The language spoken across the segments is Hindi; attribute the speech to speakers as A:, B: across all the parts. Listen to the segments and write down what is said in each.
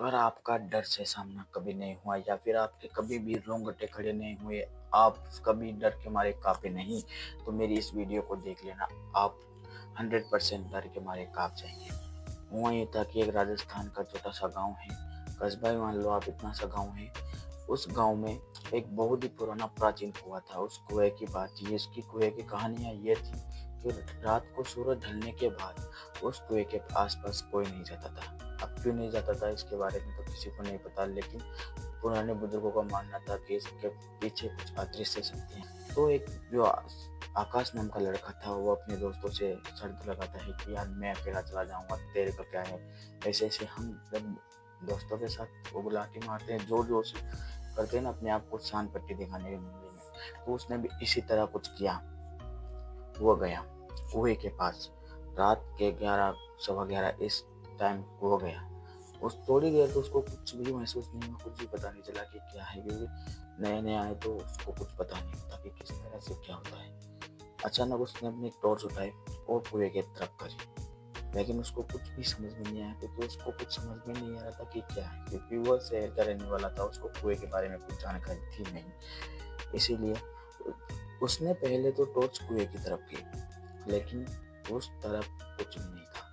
A: अगर आपका डर से सामना कभी नहीं हुआ या फिर आपके कभी भी रोंगटे खड़े नहीं हुए, आप कभी डर के मारे कांपे नहीं, तो मेरी इस वीडियो को देख लेना। आप 100% डर के मारे कांप जाएंगे। हुआ ये था कि एक राजस्थान का छोटा सा गांव है, कस्बा ही मान लो आप, इतना सा गांव है। उस गांव में एक बहुत ही पुराना प्राचीन कुआं था। उस कुएं की बात थी, इसकी कुएं की कहानियां ये थी कि रात को सूरज ढलने के बाद उस कुएं के आसपास कोई नहीं जाता था। अब क्यों नहीं जाता था इसके बारे में तो किसी को नहीं पता, लेकिन पुराने बुजुर्गों का मानना था कि इसके पीछे कुछ अदृश्य शक्तियां। तो एक जो आकाश नाम का लड़का था, वो अपने दोस्तों से शर्त लगाता है कि यार मैं अकेला चला जाऊंगा, तेरे का क्या है। ऐसे ऐसे हम जब दोस्तों के साथ वो गुलाटी मारते हैं, जोर जोर से करते हैं ना अपने आप को शान पट्टी दिखाने के मामले में, तो उसने भी इसी तरह कुछ किया। वो गया कुएं के पास, रात के 11 सवा 11 इस टाइम वो गया। उस थोड़ी देर तो उसको कुछ भी महसूस नहीं हुआ, कुछ भी पता नहीं चला कि क्या है, क्योंकि नए नए आए तो उसको कुछ पता नहीं होता कि किस तरह से क्या होता है। अचानक उसने अपनी टॉर्च उठाई और कुएं की तरफ करी, लेकिन उसको कुछ भी समझ में नहीं आया, क्योंकि उसको कुछ समझ में नहीं आ रहा था कि क्या है, क्योंकि वो शहर का रहने वाला था, उसको कुएं के बारे में कुछ जानकारी थी नहीं। इसीलिए उसने पहले तो टॉर्च कुएं की तरफ की, लेकिन उस तरफ कुछ भी नहीं था।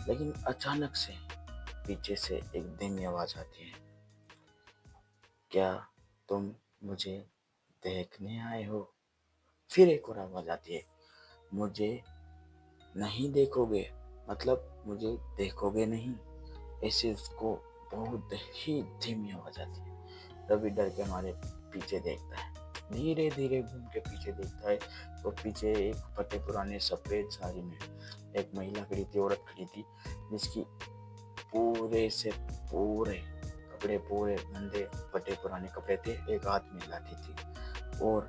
A: लेकिन अचानक से पीछे से एक धीमी आवाज आती है, क्या तुम मुझे देखने आए हो? फिर एक और आवाज आती है, मुझे नहीं देखोगे, मतलब मुझे देखोगे नहीं। ऐसे उसको बहुत ही धीमी आवाज आती है। रवि डर के मारे पीछे देखता है, धीरे धीरे घूम के पीछे देखता है, तो पीछे एक फटे पुराने सफेद साड़ी में एक महिला खड़ी थी, औरत खड़ी थी, जिसकी पूरे से पूरे कपड़े पूरे गंदे फटे पुराने कपड़े थे, एक हाथ में लाठी थी, और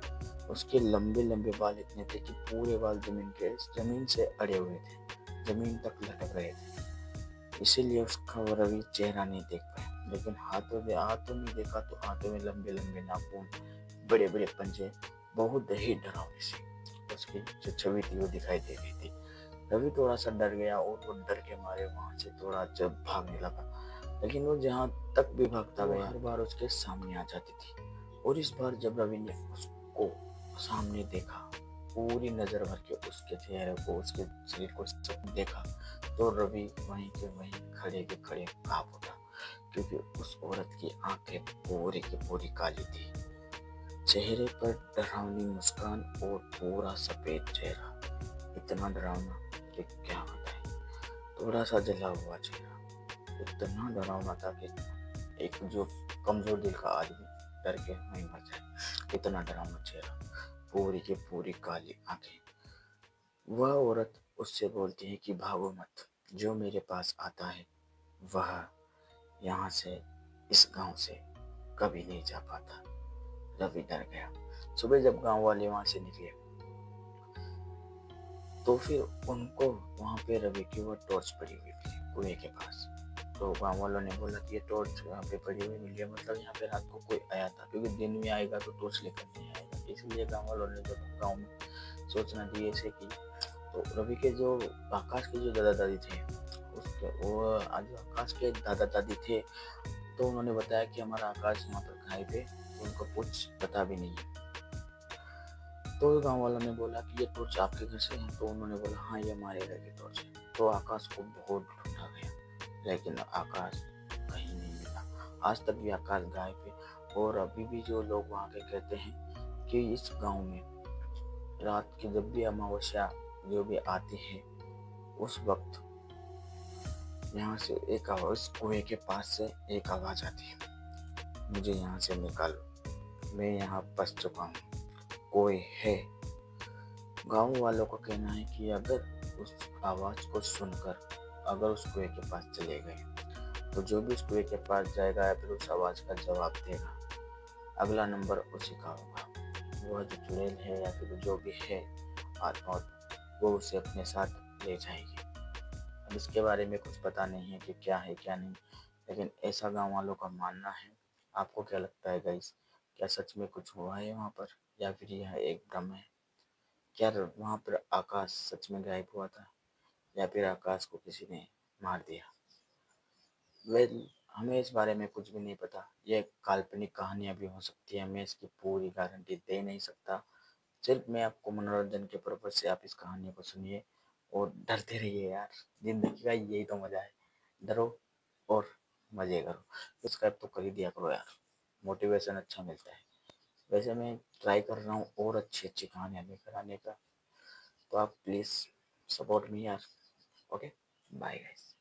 A: उसके लंबे लंबे बाल इतने थे कि पूरे बाल जमीन से अड़े हुए थे, जमीन तक लटक रहे थे। इसीलिए उसका वो रवि चेहरा नहीं देख पाया, लेकिन हाथों में देखा तो हाथों में लंबे लंबे नाखून, बड़े बड़े पंजे, बहुत ही डरावनी सी उसकी जो छवि थी वो दिखाई दे रही थी। रवि थोड़ा सा डर गया और वो डर के मारे वहां से थोड़ा जब भागने लगा, लेकिन वो जहां तक भी भागता गया हर बार उसके सामने आ जाती थी। और इस बार जब रवि ने उसको सामने देखा, पूरी नजर भर के उसके चेहरे को, उसके शरीर को सब देखा, तो रवि वहीं के वहीं खड़े के खड़े कांप उठा, क्योंकि उस औरत की आंखें पूरी की पूरी काली थी, चेहरे पर डरावनी मुस्कान और पूरा सफेद चेहरा, इतना डरावना कि क्या बताएं। थोड़ा सा जला हुआ चेहरा, इतना डरावना था कि एक जो कमजोर दिल का आदमी डर के नहीं मर जाए, इतना डरावना चेहरा, पूरी की पूरी काली आंखें। वह औरत उससे बोलती है कि भागो मत, जो मेरे पास आता है वह यहाँ से, इस गांव से कभी नहीं जा पाता। रवि डर गया। सुबह जब गांव वाले वहां से निकले, तो फिर उनको वहां पे रवि की वो टॉर्च पड़ी हुई थी कुएं के पास। तो गांव वालों ने बोला कि ये टॉर्च यहाँ पे पड़ी हुई मिली है, मतलब यहाँ पे रात को कोई आया था, क्योंकि दिन में आएगा तो टॉर्च लेकर नहीं आएगा। इसलिए गांव वालों ने जब गांव में सोचना दी ऐसे की, तो रवि के जो आकाश के जो दादा दादी थे, उसके वो आज आकाश के दादा दादी थे, तो उन्होंने बताया कि हमारा आकाश यहाँ पर कहीं पे, उनको कुछ पता भी नहीं है। तो गांव वालों ने बोला कि ये टॉर्च आपके घर से है, तो उन्होंने बोला हाँ ये हमारे घर की टॉर्च है। तो आकाश को बहुत ढूंढा गया, लेकिन आकाश कहीं नहीं मिला। आज तक भी आकाश गायब है। और अभी भी जो लोग वहाँ के कहते हैं कि इस गांव में रात की जब भी अमावस्या जो भी आती है, उस वक्त यहाँ से एक आवाज, कुएं के पास से एक आवाज आती है, मुझे यहाँ से निकालो, मैं यहाँ फंस चुका हूँ, कोई है। गांव वालों का कहना है कि अगर उस आवाज को सुनकर अगर उस कुएं के पास चले गए, तो जो भी उस कुएं के पास जाएगा या फिर उस आवाज का जवाब देगा, अगला नंबर उसी का होगा। वह जो चुड़ैल है या फिर जो भी है आत्मा, वो उसे अपने साथ ले जाएगी। अब इसके बारे में कुछ पता नहीं है कि क्या है क्या नहीं, लेकिन ऐसा गांव वालों का मानना है। आपको क्या लगता है गाइस, क्या सच में कुछ हुआ है वहाँ पर, या फिर यह एक भ्रम है? क्या वहाँ पर आकाश सच में गायब हुआ था, या फिर आकाश को किसी ने मार दिया? वेल, हमें इस बारे में कुछ भी नहीं पता, ये काल्पनिक कहानियाँ भी हो सकती है, मैं इसकी पूरी गारंटी दे नहीं सकता। सिर्फ मैं आपको मनोरंजन के पर्पज से आप इस कहानी को सुनिए और डरते रहिए यार, जिंदगी का यही तो मजा है, डरो और मजे करो। सब्सक्राइब तो कर ही दिया करो यार, मोटिवेशन अच्छा मिलता है। वैसे मैं ट्राई कर रहा हूँ और अच्छी अच्छी कहानियाँ लेकर आने का, तो आप प्लीज़ सपोर्ट मी यार। Okay, bye guys.